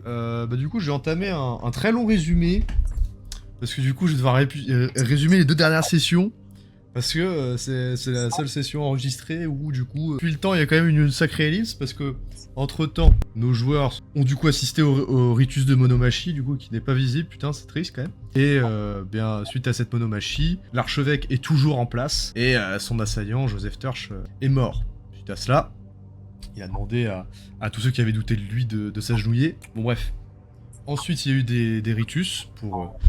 Du coup, j'ai entamé un très long résumé. Parce que du coup, je vais devoir résumer les 2 dernières sessions. Parce que c'est la seule session enregistrée où, du coup, depuis le temps, il y a quand même une sacrée ellipse. Parce que, entre-temps, nos joueurs ont du coup assisté au ritus de Monomachie, du coup, qui n'est pas visible. Putain, c'est triste quand même. Et, bien, suite à cette Monomachie, l'archevêque est toujours en place. Et son assaillant, Joseph Turch, est mort. Suite à cela, il a demandé à tous ceux qui avaient douté de lui de s'agenouiller. Bon, bref. Ensuite, il y a eu des ritus pour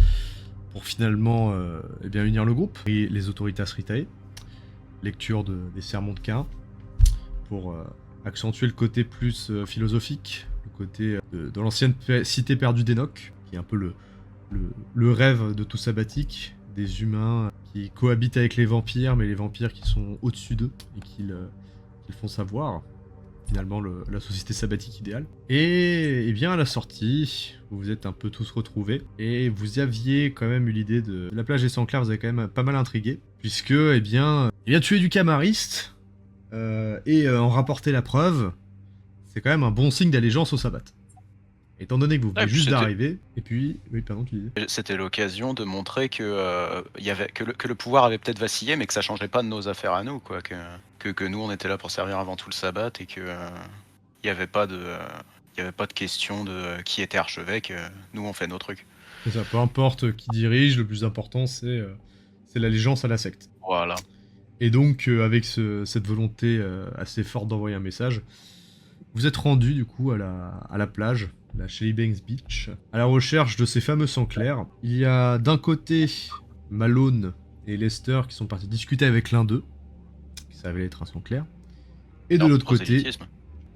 finalement eh bien, unir le groupe. Et les Autoritas Ritae, lecture des sermons de Cain, pour accentuer le côté plus philosophique, le côté de l'ancienne cité perdue d'Enoch, qui est un peu le rêve de tout sabbatique, des humains qui cohabitent avec les vampires, mais les vampires qui sont au-dessus d'eux et qu'ils font savoir. Finalement la société sabbatique idéale. Et bien à la sortie, vous vous êtes un peu tous retrouvés, et vous aviez quand même eu l'idée de la plage des Sangs-Clairs, vous avez quand même pas mal intrigué, puisque, tuer du camariste, et en rapporter la preuve, c'est quand même un bon signe d'allégeance au sabbat. Étant donné que vous venez juste d'arriver, et puis... Oui, pardon, tu disais. C'était l'occasion de montrer que, que le pouvoir avait peut-être vacillé, mais que ça changeait pas de nos affaires à nous, quoi. Que nous, on était là pour servir avant tout le sabbat, et que il n'y avait pas de question de qui était archevêque. Nous, on fait nos trucs. C'est ça, peu importe qui dirige, le plus important, c'est l'allégeance à la secte. Voilà. Et donc, avec cette volonté assez forte d'envoyer un message, vous êtes rendu du coup à la plage, la Shelly Banks Beach, à la recherche de ces fameux sangs clairs. Il y a d'un côté Malone et Lester qui sont partis discuter avec l'un d'eux, qui savait être un sang clair. Et de l'autre côté...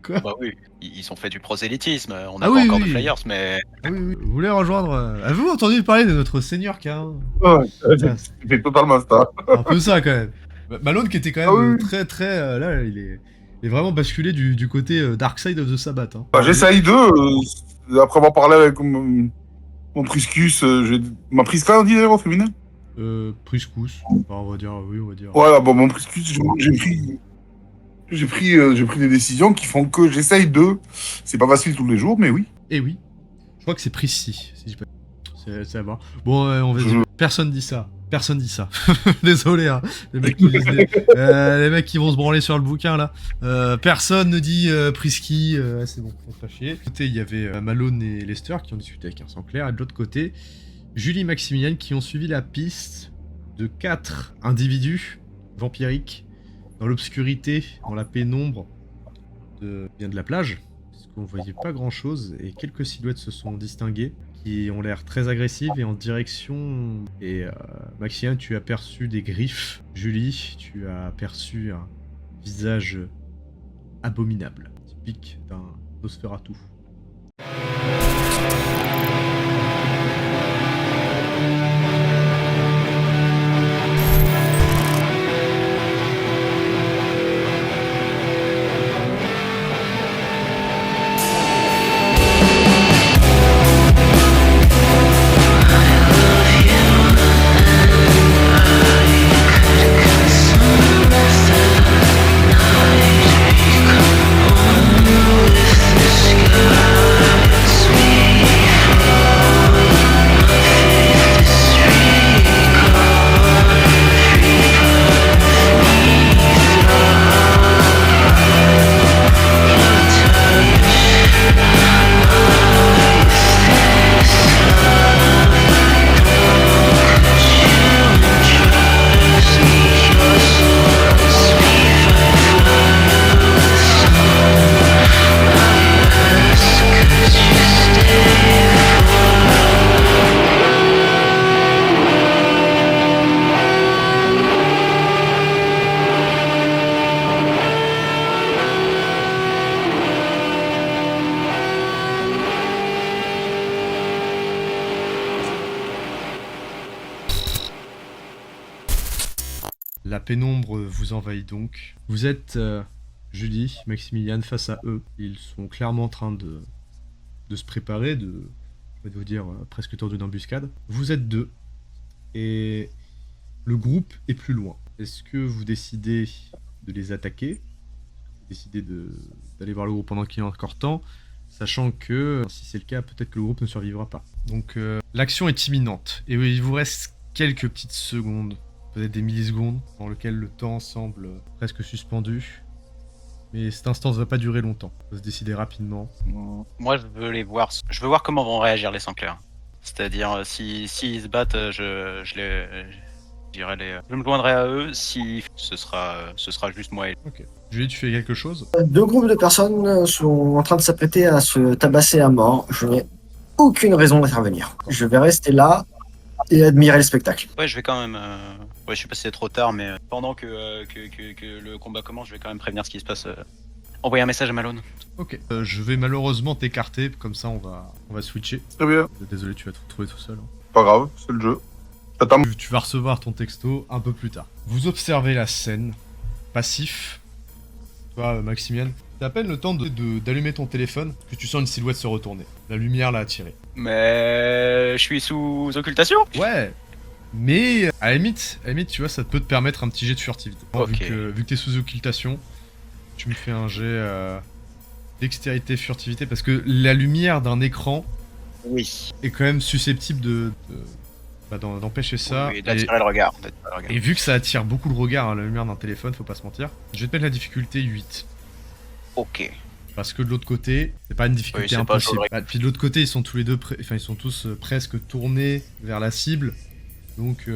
Quoi ? Bah oui, ils ont fait du prosélytisme, on Ah n'a oui, pas encore oui. de flyers, mais... Ah oui, oui. Vous voulez rejoindre... Avez-vous entendu parler de notre seigneur Cain ? Ouais, c'est totalement ça. Un peu ça quand même. Malone qui était quand même oui. très très... là, il est vraiment basculé du côté Dark Side of the Sabbath. Hein. Bah, j'essaye après avoir parlé avec mon Priscus, ma Prisca, on dit d'ailleurs au féminin. Priscus, on va dire, oui, on va dire. Voilà, bon, mon Priscus, j'ai pris des décisions qui font que j'essaye de... C'est pas facile tous les jours, mais oui. Et oui. Je crois que c'est Prissy, si je pas... C'est à voir. Bon, on va dire... Personne dit ça. Personne dit ça. Désolé, hein. Les mecs qui vont se branler sur le bouquin, là. Personne ne dit Prisky. C'est bon, on pas chier. De l'autre côté, il y avait Malone et Lester qui ont discuté avec un sang clair. Et de l'autre côté, Julie et Maximilian qui ont suivi la piste de 4 individus vampiriques dans l'obscurité, dans la pénombre de la plage. Parce qu'on voyait pas grand chose et quelques silhouettes se sont distinguées qui ont l'air très agressives et en direction. Et Maximilian, tu as aperçu des griffes. Julie, tu as aperçu un visage abominable, typique d'un Nosferatu. La pénombre vous envahit donc. Vous êtes Julie, Maximilian face à eux. Ils sont clairement en train de se préparer, je vais vous dire, presque tour d'une embuscade. Vous êtes deux. Et le groupe est plus loin. Est-ce que vous décidez de les attaquer ? Vous décidez d'aller voir le groupe pendant qu'il y a encore temps ? sachant que si c'est le cas, peut-être que le groupe ne survivra pas. Donc l'action est imminente, et il vous reste quelques petites secondes, peut-être des millisecondes, dans lesquelles le temps semble presque suspendu. Mais cet instant ne va pas durer longtemps, il faut se décider rapidement. Moi, je veux les voir. Je veux voir comment vont réagir les Sanclairs. C'est-à-dire, si ils se battent, je me joindrai à eux. Si ce sera juste moi et... Ok. Julie, tu fais quelque chose? Deux groupes de personnes sont en train de s'apprêter à se tabasser à mort. Je n'ai aucune raison d'intervenir. Je vais rester là et admirer le spectacle. Ouais, je vais quand même... Ouais, je sais pas si c'est trop tard, mais pendant que le combat commence, je vais quand même prévenir ce qui se passe. Envoyer un message à Malone. Ok. Je vais malheureusement t'écarter, comme ça on va switcher. Très bien. Désolé, tu vas te retrouver tout seul. Hein. Pas grave, c'est le jeu. Attends. Tu vas recevoir ton texto un peu plus tard. Vous observez la scène, passif. Toi, Maximienne, t'as à peine le temps d'allumer ton téléphone que tu sens une silhouette se retourner. La lumière l'a attiré. Mais je suis sous occultation. Ouais, mais à la limite, tu vois, ça peut te permettre un petit jet de furtivité. Ok. Vu que t'es sous occultation, tu me fais un jet dextérité, furtivité, parce que la lumière d'un écran Oui. est quand même susceptible d'empêcher ça. Oui, d'attirer le regard. Et vu que ça attire beaucoup le regard, hein, la lumière d'un téléphone, faut pas se mentir, je vais te mettre la difficulté 8. Ok. Parce que de l'autre côté, c'est pas une difficulté Oui, c'est pas impossible. chaud, Ah, puis de l'autre côté, ils sont tous les deux, ils sont tous presque tournés vers la cible. Donc,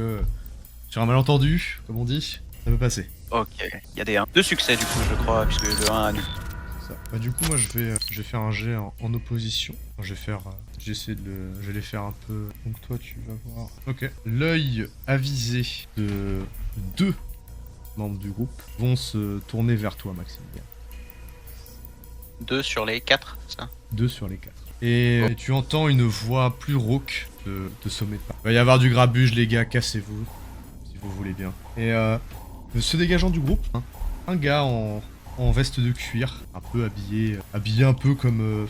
sur un malentendu, comme on dit, ça peut passer. Ok. Il y a des 2 succès du coup, je crois, puisque le 1 annule. Ça. Bah, du coup, moi, je vais faire un jet en opposition. Enfin, je vais les faire un peu. Donc toi, tu vas voir. Ok. L'œil avisé de 2 membres du groupe vont se tourner vers toi, Maximilien. 2 sur les 4, ça. 2 sur les 4. Et tu entends une voix plus rauque de sommet de pas. Il va y avoir du grabuge, les gars, cassez-vous, si vous voulez bien. Et se dégageant du groupe, hein, un gars en veste de cuir, un peu habillé un peu comme...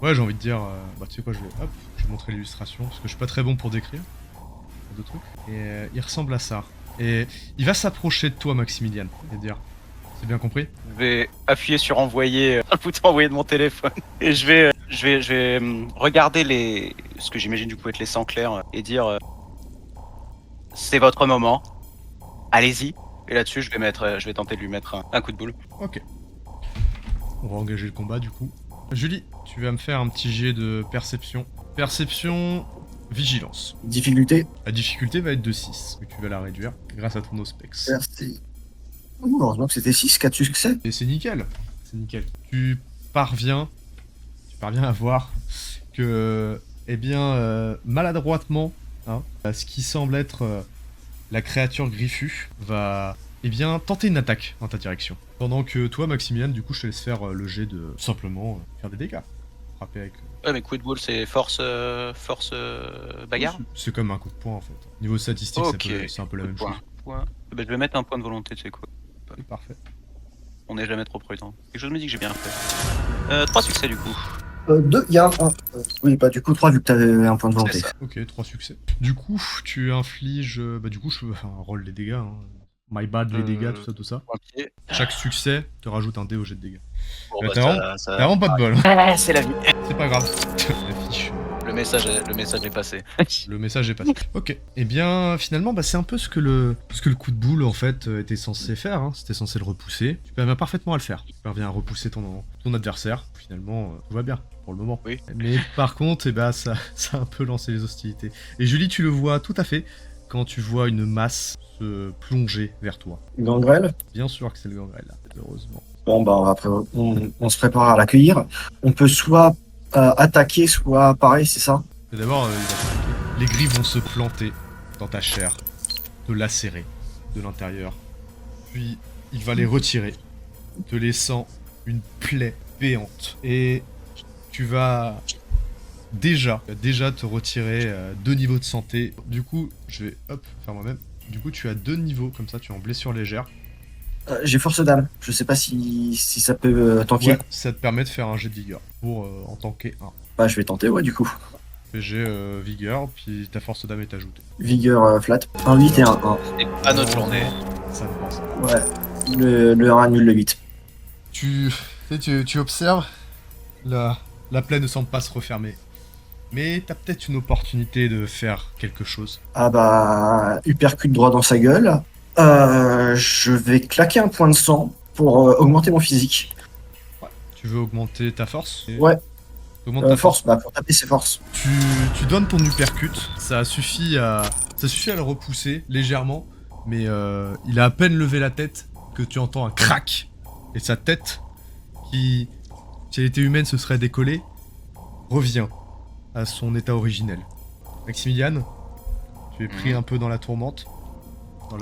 ouais, j'ai envie de dire... bah tu sais quoi, je vais montrer l'illustration, parce que je suis pas très bon pour décrire. De trucs. Et il ressemble à ça. Et il va s'approcher de toi, Maximilian, et dire... C'est bien compris? Je vais appuyer sur envoyer, le bouton envoyer de mon téléphone. Et je vais regarder ce que j'imagine du coup être les Sanclairs et dire c'est votre moment, allez-y. Et là-dessus, je vais tenter de lui mettre un coup de boule. Ok. On va engager le combat du coup. Julie, tu vas me faire un petit jet de perception. Perception, vigilance. Difficulté. La difficulté va être de 6, mais tu vas la réduire grâce à ton Auspex. Merci. Heureusement que c'était 6, 4 succès. Et c'est nickel. C'est nickel. Tu parviens à voir que, eh bien, maladroitement, hein, ce qui semble être la créature griffue va, eh bien, tenter une attaque dans ta direction. Pendant que toi, Maximilian, du coup, je te laisse faire le jet de simplement faire des dégâts. Frapper avec... Ouais, mais coup de boule, c'est force bagarre. C'est comme un coup de poing en fait. Niveau statistique, Ok. c'est un peu la même chose. Point. Bah, je vais mettre un point de volonté, tu sais quoi. C'est parfait. On n'est jamais trop prudent. Quelque chose me dit que j'ai bien fait. 3 succès du coup. 2, il y a un. Oui, bah du coup 3 vu que t'avais un point de volonté. C'est ça. Ok, 3 succès. Du coup, tu infliges... Bah du coup, je roll les dégâts. Hein. My bad, les dégâts, tout ça. Point pied. Chaque succès te rajoute un dé au jet de dégâts. Bon, T'as bah, T'as vraiment pas de bol. c'est la vie. C'est pas grave. L'affiche. Le message est passé. Le message est passé. Ok. Et bien, finalement, bah, c'est un peu ce que le coup de boule, en fait, était censé faire. Hein. C'était censé le repousser. Tu parviens parfaitement à le faire. Tu parviens à repousser ton adversaire. Finalement, tout va bien, pour le moment. Oui. Mais par contre, eh ben, ça a un peu lancé les hostilités. Et Julie, tu le vois tout à fait quand tu vois une masse se plonger vers toi. Gangrel. Bien sûr que c'est le gangrel, là, heureusement. Bon, bah après, on se prépare à l'accueillir. On peut soit attaquer, soit pareil, c'est ça? Et d'abord, les griffes vont se planter dans ta chair, te lacérer de l'intérieur. Puis, il va les retirer, te laissant une plaie béante. Et tu vas déjà te retirer 2 niveaux de santé. Du coup, je vais, faire moi-même. Du coup, tu as 2 niveaux, comme ça, tu es en blessure légère. J'ai force d'âme. Je sais pas si ça peut tanker. Ouais, ça te permet de faire un jet de vigueur pour en tanker un. Bah, je vais tenter, ouais, du coup. PG vigueur, puis ta force d'âme est ajoutée. Vigueur flat. Un 8 et un 1. C'est pas notre journée. Ça me pense. Ouais. Le 1 annule le 8. Tu observes la La plaie ne semble pas se refermer. Mais t'as peut-être une opportunité de faire quelque chose. Ah bah, uppercut droit dans sa gueule. Je vais claquer un point de sang pour augmenter mon physique. Tu veux augmenter ta force? Ouais. Augmente ta Force, bah pour taper ses forces. Tu donnes ton uppercut, ça suffit à le repousser légèrement, mais il a à peine levé la tête que tu entends un crack, et sa tête, qui, si elle était humaine, se serait décollée, revient à son état originel. Maximilian, tu es pris un peu dans la tourmente, dans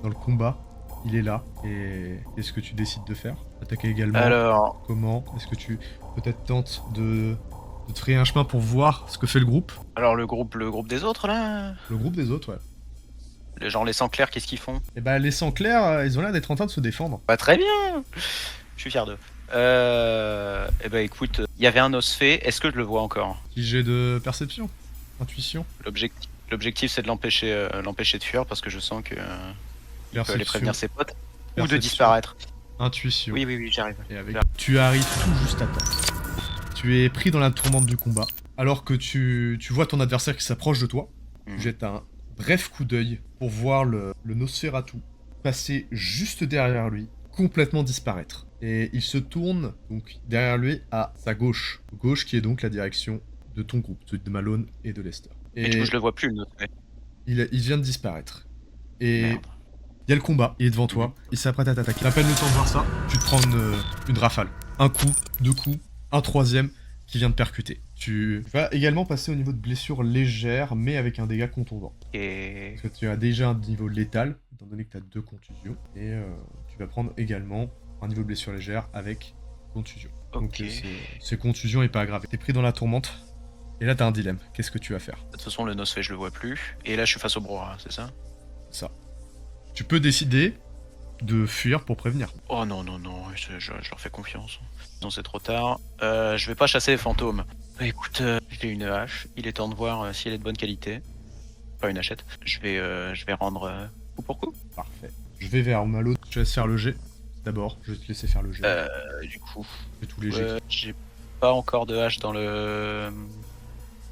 le combat. Il est là, et qu'est-ce que tu décides de faire? Attaquer également? Alors, Comment? Est-ce que tu peut-être tentes de te frayer un chemin pour voir ce que fait le groupe? le groupe des autres là, Le groupe des autres, ouais. les sangs clairs, qu'est-ce qu'ils font? Et bah les sangs clairs, ils ont l'air d'être en train de se défendre. Bah très bien. Je suis fier d'eux. Eh bah écoute, il y avait un os fait. Est-ce que je le vois encore? Petit jet de perception, intuition, L'objectif c'est de l'empêcher de fuir parce que je sens que il peut aller prévenir ses potes ou de Perception. disparaître. intuition. Oui, j'arrive. Et avec... Tu arrives tout juste à temps. Tu es pris dans la tourmente du combat, alors que tu vois ton adversaire qui s'approche de toi. Mhm. Tu jettes un bref coup d'œil pour voir le Nosferatu passer juste derrière lui, complètement disparaître. Et il se tourne donc derrière lui à sa gauche. Gauche qui est donc la direction de ton groupe, celui de Malone et de Lester. Et du coup je le vois plus le autre. il vient de disparaître. Et Merde. il y a le combat, il est devant toi, il s'apprête à t'attaquer. T'as à peine le temps de voir ça, tu te prends une rafale. Un coup, deux coups, un troisième qui vient de percuter. Tu vas également passer au niveau de blessure légère, mais avec un dégât contondant. Et Parce que tu as déjà un niveau létal, étant donné que tu as 2 contusions. Et tu vas prendre également un niveau de blessure légère avec contusion. Donc ok. c'est contusion et pas aggravé. T'es pris dans la tourmente, et là t'as un dilemme. Qu'est-ce que tu vas faire? De toute façon le Nosfe je le vois plus. Et là je suis face au brouhaha, c'est ça? Ça. Tu peux décider de fuir pour prévenir. Oh non, je leur fais confiance. Non, c'est trop tard. Je vais pas chasser les fantômes. Bah, écoute, j'ai une hache. Il est temps de voir si elle est de bonne qualité. Pas une hachette. Je vais rendre coup pour coup. Parfait. Je vais vers Malo. Je te laisse faire le jet. D'abord, je vais te laisser faire le jet. Du coup, Fais tous les jets. j'ai pas encore de hache dans le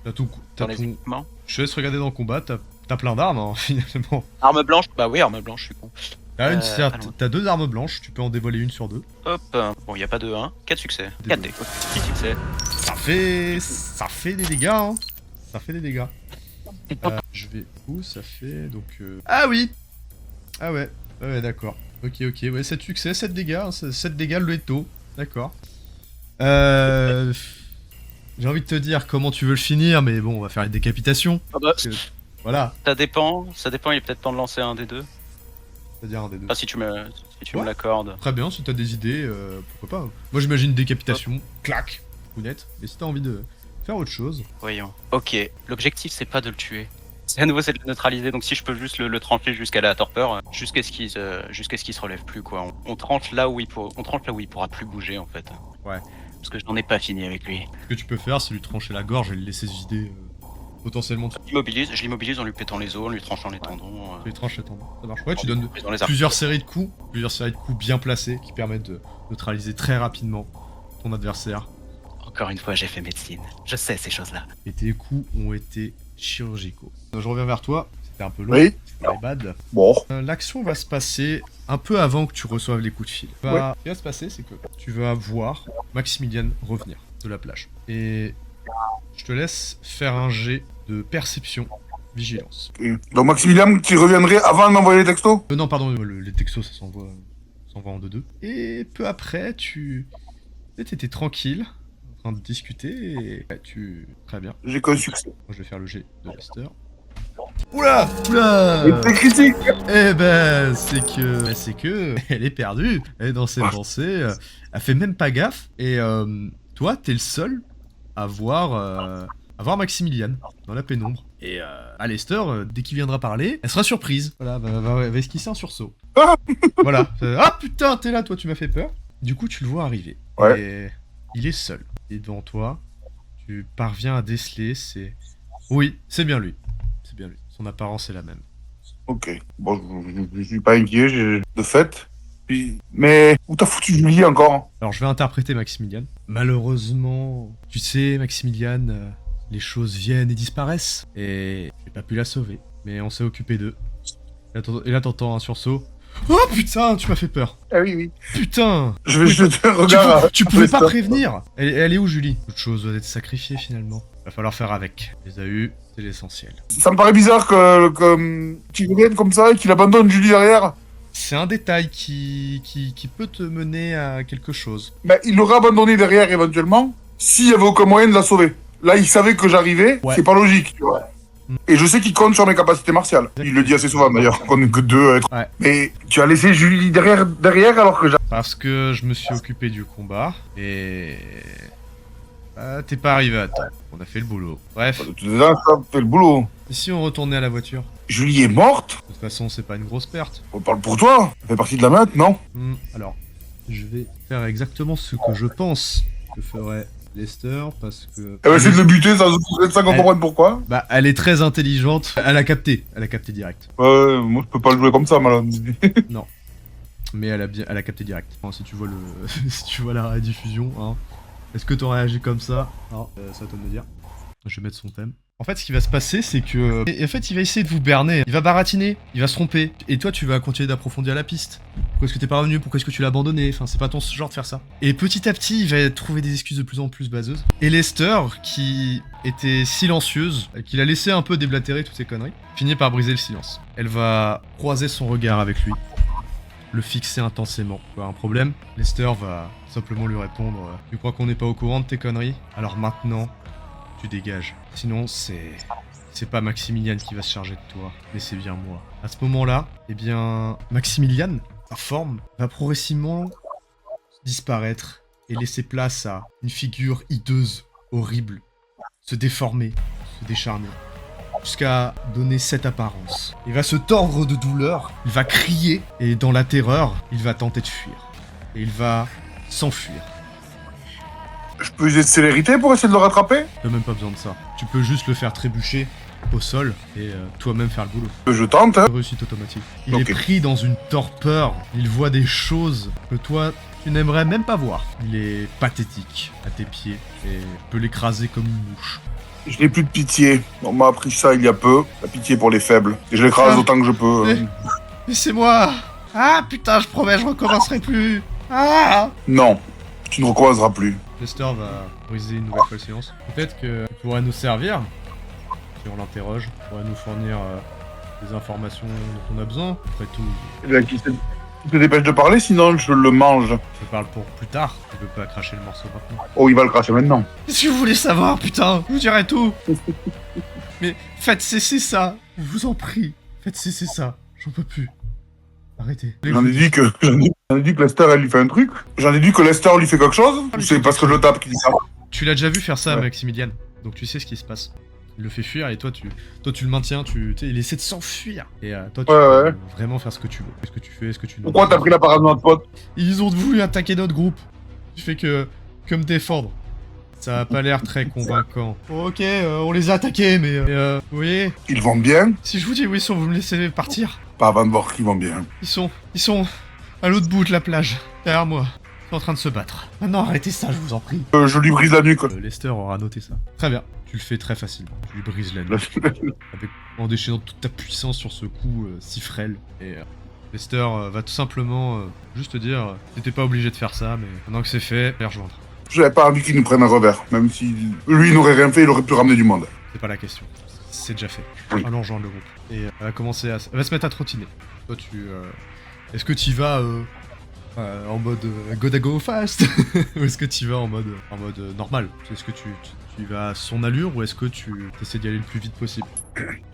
T'as tout. dans T'as les ton... équipements. Je te laisse regarder dans le combat. T'as plein d'armes, hein, finalement. Arme blanche. Bah oui, arme blanche. Je suis con. T'as 2 armes blanches. Tu peux en dévoiler une sur 2. Hop. Bon, y a pas de 1. 4 succès. 4 dés. 6 succès. Ça fait des dégâts, hein. Ça fait des dégâts. Je vais... Où ça fait... Donc... Ah oui. Ah ouais. Ouais, d'accord. Ok. Ouais, 7 succès, 7 dégâts. Hein, 7 dégâts le Leto. D'accord. J'ai envie de te dire comment tu veux le finir, mais bon, on va faire une décapitation. Ah bah, Voilà. ça dépend. Il est peut-être temps de lancer un des deux. C'est-à-dire un des deux. Ah, si tu me Ouais. l'accordes. Très bien, si t'as des idées, pourquoi pas. Moi j'imagine décapitation, clac, coup net. Mais si t'as envie de faire autre chose... Voyons. Ok, l'objectif c'est pas de le tuer. À nouveau c'est de le neutraliser, donc si je peux juste le trancher jusqu'à la torpeur, jusqu'à ce qu'il se relève plus quoi. On tranche là où il pourra plus bouger en fait. Ouais. Parce que je n'en ai pas fini avec lui. Ce que tu peux faire, c'est lui trancher la gorge et le laisser se vider potentiellement. Je l'immobilise en lui pétant les os, en lui tranchant les tendons. Tu lui tranches les tendons. Ça marche. Ouais, tu donnes dans les armes. plusieurs séries de coups bien placés qui permettent de neutraliser très rapidement ton adversaire. Encore une fois, j'ai fait médecine. Je sais ces choses-là. Et tes coups ont été chirurgicaux. Je reviens vers toi. C'était un peu long. Oui. C'était bad. Bon. L'action va se passer un peu avant que tu reçoives les coups de fil. Ce qui va se passer, c'est que tu vas voir Maximilian revenir de la plage. Et je te laisse faire un jet de perception, vigilance. Donc Maximilian qui reviendrait avant de m'envoyer les textos? Non, pardon, les textos, ça s'envoie en 2-2. Et peu après, t'étais tranquille, en train de discuter, et très bien. J'ai qu'un succès. Moi, je vais faire le jet de Lester. Oula Et c'est critique. Eh ben, c'est que elle est perdue. Elle est dans ses pensées. Elle fait même pas gaffe. Et toi, t'es le seul à voir Maximilian dans la pénombre. Et Lester, dès qu'il viendra parler, elle sera surprise. Voilà, va esquisser un sursaut. Ah Voilà. Ah putain, t'es là, toi, tu m'as fait peur. Du coup, tu le vois arriver. Ouais. Et il est seul. Il est devant toi. Tu parviens à déceler. Oui, c'est bien lui. C'est bien lui. Son apparence est la même. Ok. Bon, je suis pas inquiet. De fait, Mais où t'as foutu Julie encore? Alors je vais interpréter Maximilian. Malheureusement, tu sais, Maximilian, les choses viennent et disparaissent. Et j'ai pas pu la sauver. Mais on s'est occupé d'eux. Et là t'entends un sursaut. Oh putain, tu m'as fait peur. Ah oui, oui. Putain. Je vais jeter un regard. Tu pouvais pas prévenir. Elle est où, Julie? Toute chose doit être sacrifiée finalement. Va falloir faire avec. Elle les a eu, c'est l'essentiel. Ça me paraît bizarre que tu viennes comme ça et qu'il abandonne Julie derrière. C'est un détail qui peut te mener à quelque chose. Mais il l'aurait abandonné derrière éventuellement s'il y avait aucun moyen de la sauver. Là, il savait que j'arrivais, Ouais. c'est pas logique, tu vois. Et je sais qu'il compte sur mes capacités martiales. Il le dit assez souvent d'ailleurs, qu'on n'est que deux à être. Ouais. Mais tu as laissé Julie derrière alors que Parce que je me suis occupé du combat et... t'es pas arrivé à temps. On a fait le boulot. Bref, Là, ça fait le boulot. et si on retournait à la voiture? Julie est morte? De toute façon, c'est pas une grosse perte. On parle pour toi. Ça fait partie de la meute, non? Alors, je vais faire exactement ce que je pense que ferait Lester parce que... Elle va essayer de le buter sans qu'on Elle- comprenne pourquoi. Bah, elle est très intelligente. Elle a capté direct. Ouais, moi je peux pas le jouer comme ça, malade. Mais elle a capté direct. Enfin, si tu vois si tu vois la rediffusion, hein. Est-ce que t'aurais agi comme ça? C'est à toi de me dire. Je vais mettre son thème. En fait, ce qui va se passer, c'est que... En fait, il va essayer de vous berner. Il va baratiner. Il va se tromper. Et toi, tu vas continuer d'approfondir la piste. Pourquoi est-ce que t'es pas revenu? Pourquoi est-ce que tu l'as abandonné? Enfin, c'est pas ton genre de faire ça. Et petit à petit, il va trouver des excuses de plus en plus baseuses. Et Lester, qui était silencieuse, qui l'a laissé un peu déblatérer toutes ces conneries, finit par briser le silence. Elle va croiser son regard avec lui. Le fixer intensément. Tu as un problème? Lester va simplement lui répondre Tu crois qu'on n'est pas au courant de tes conneries? Alors maintenant, tu dégages. Sinon, c'est pas Maximilian qui va se charger de toi, mais c'est bien moi. À ce moment-là, eh bien, Maximilian, sa forme, va progressivement disparaître et laisser place à une figure hideuse, horrible, se déformer, se décharner, jusqu'à donner cette apparence. Il va se tordre de douleur, il va crier, et dans la terreur, il va tenter de fuir. Et il va s'enfuir. Je peux user de célérité pour essayer de le rattraper? T'as même pas besoin de ça. Tu peux juste le faire trébucher au sol et toi-même faire le boulot. Je tente, hein. Réussite automatique. Il Ok. est pris dans une torpeur. Il voit des choses que toi, tu n'aimerais même pas voir. Il est pathétique à tes pieds et peut l'écraser comme une mouche. Je n'ai plus de pitié. On m'a appris ça il y a peu. La pitié pour les faibles. Et je l'écrase Ah. autant que je peux. Mais- Laissez-moi. Ah putain, je promets, je recommencerai plus. Ah. Non, tu ne recommenceras plus. Lester va briser une nouvelle fois le silence. Peut-être qu'il pourrait nous servir, si on l'interroge, il pourrait nous fournir des informations dont on a besoin. Après tout, Eh bien, qui te dépêche de parler, sinon je le mange. je parle pour plus tard. Je veux pas cracher le morceau maintenant. Oh, il va le cracher maintenant. Qu'est-ce que vous voulez savoir, putain? Je vous dirai tout. Mais faites cesser ça, je vous en prie. Faites cesser ça, j'en peux plus. Arrêtez. J'en ai dit que Lester, elle lui fait un truc. J'en ai dit que Lester lui fait quelque chose. Ou c'est parce que je tape qui dit ça? Tu l'as déjà vu faire ça, Ouais. Maximilian. Donc tu sais ce qui se passe. Il le fait fuir et toi tu le maintiens, tu sais, il essaie de s'enfuir. Et toi tu Ouais, peux ouais. vraiment faire ce que tu veux. Qu'est-ce que tu fais, est-ce que tu... Pourquoi t'as pris la parade de notre pote? Ils ont voulu attaquer notre groupe. Tu fais que me défendre. Ça a pas l'air très convaincant. Ok, on les a attaqués, mais vous voyez, Ils vont bien. si je vous dis où ils sont, vous me laissez partir. Pas avant de voir qu'ils vont bien. Ils sont à l'autre bout de la plage, derrière moi. Ils sont en train de se battre. Maintenant, arrêtez ça, je vous en prie. Je lui brise la nuque. Lester aura noté ça. Très bien. Tu le fais très facilement. Tu lui brises la nuque. En déchaînant toute ta puissance sur ce coup si frêle. Et Lester va tout simplement juste te dire t'étais pas obligé de faire ça, mais maintenant que c'est fait, les rejoindre. J'avais pas envie qu'il nous prenne un revers. Même si lui n'aurait rien fait, il aurait pu ramener du monde. C'est pas la question. C'est déjà fait. Oui. Allons rejoindre le groupe. Et elle va commencer à... Elle va se mettre à trottiner. Toi, est-ce que tu vas en mode gotta go fast ou est-ce que tu vas en mode normal? Est-ce que tu vas à son allure ou est-ce que tu essaies d'y aller le plus vite possible?